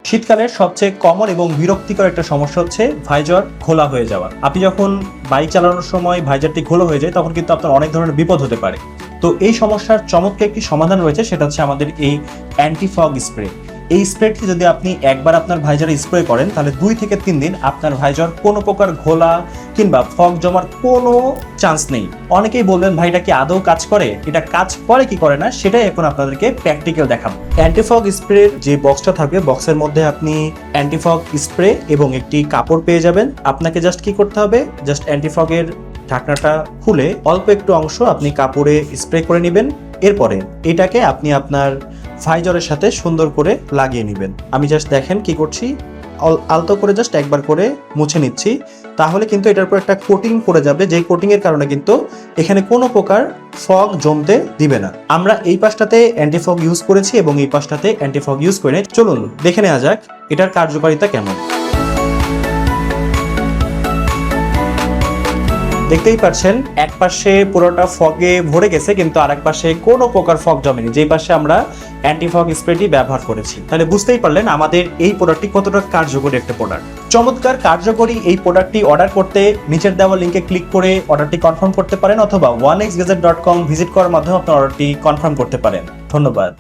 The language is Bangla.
শীতকালের সবচেয়ে কমন এবং বিরক্তিকর একটা সমস্যা হচ্ছে ভাইজার ঘোলা হয়ে যাওয়া। আপনি যখন বাইক চালানোর সময় ভাইজারটি ঘোলা হয়ে যায় তখন কিন্তু আপনার অনেক ধরনের বিপদ হতে পারে। তো এই সমস্যার চমৎকার একটি সমাধান রয়েছে, সেটা হচ্ছে আমাদের এই অ্যান্টি ফগ স্প্রে। এই স্প্রেটি যদি আপনি একবার আপনার ভাইজারে স্প্রে করেন তাহলে 2 থেকে 3 দিন আপনার ভাইজার কোনো প্রকার ঘোলা কিংবা ফগ জমার কোনো চান্স নেই। অনেকেই বলবেন ভাই এটা কি আদৌ কাজ করে? এটা কাজ করে কি করে না সেটাই এখন আপনাদেরকে প্র্যাকটিক্যাল দেখাবো। অ্যান্টিফগ স্প্রের যে বক্সটা থাকবে, বক্সের মধ্যে আপনি অ্যান্টিফগ স্প্রে এবং একটি কাপড় পেয়ে যাবেন। আপনাকে জাস্ট কি করতে হবে, জাস্ট অ্যান্টিফগের ঢাকনাটা খুলে অল্প একটু অংশ আপনি কাপড়ে স্প্রে করে নেবেন। এরপরে এটাকে আপনি আপনার ভাইজারের সাথে সুন্দর করে লাগিয়ে নেবেন। আমি জাস্ট দেখেন কি করছি, আলতো করে জাস্ট একবার করে মুছে নিচ্ছি। তাহলে কিন্তু এটার উপর একটা কোটিং পড়ে যাবে, যেই কোটিং এর কারণে কিন্তু এখানে কোনো প্রকার ফগ জমতে দিবে না। আমরা এই পাশটাতে অ্যান্টিফগ ইউজ করেছি এবং এই পাশটাতে অ্যান্টিফগ ইউজ করে চলুন দেখে নেওয়া যাক এটার কার্যকারিতা কেমন। দেখতেই পাচ্ছেন এক পাশে পুরোটা ফগে ভরে গেছে কিন্তু আরেক পাশে কোনো প্রকার ফগ জমেনি, যেই পাশে আমরা অ্যান্টিফগ স্প্রেটি ব্যবহার করেছি। তাহলে বুঝতেই পারলেন আমাদের এই প্রোডাক্টটি কতটা কার্যকরী একটা প্রোডাক্ট। চমৎকার কার্যকরী এই প্রোডাক্টটি অর্ডার করতে নিচের দেওয়া লিঙ্কে ক্লিক করে অর্ডারটি কনফার্ম করতে পারেন অথবা 1xgadget.com ভিজিট করার মাধ্যমে আপনার অর্ডারটি কনফার্ম করতে পারেন। ধন্যবাদ।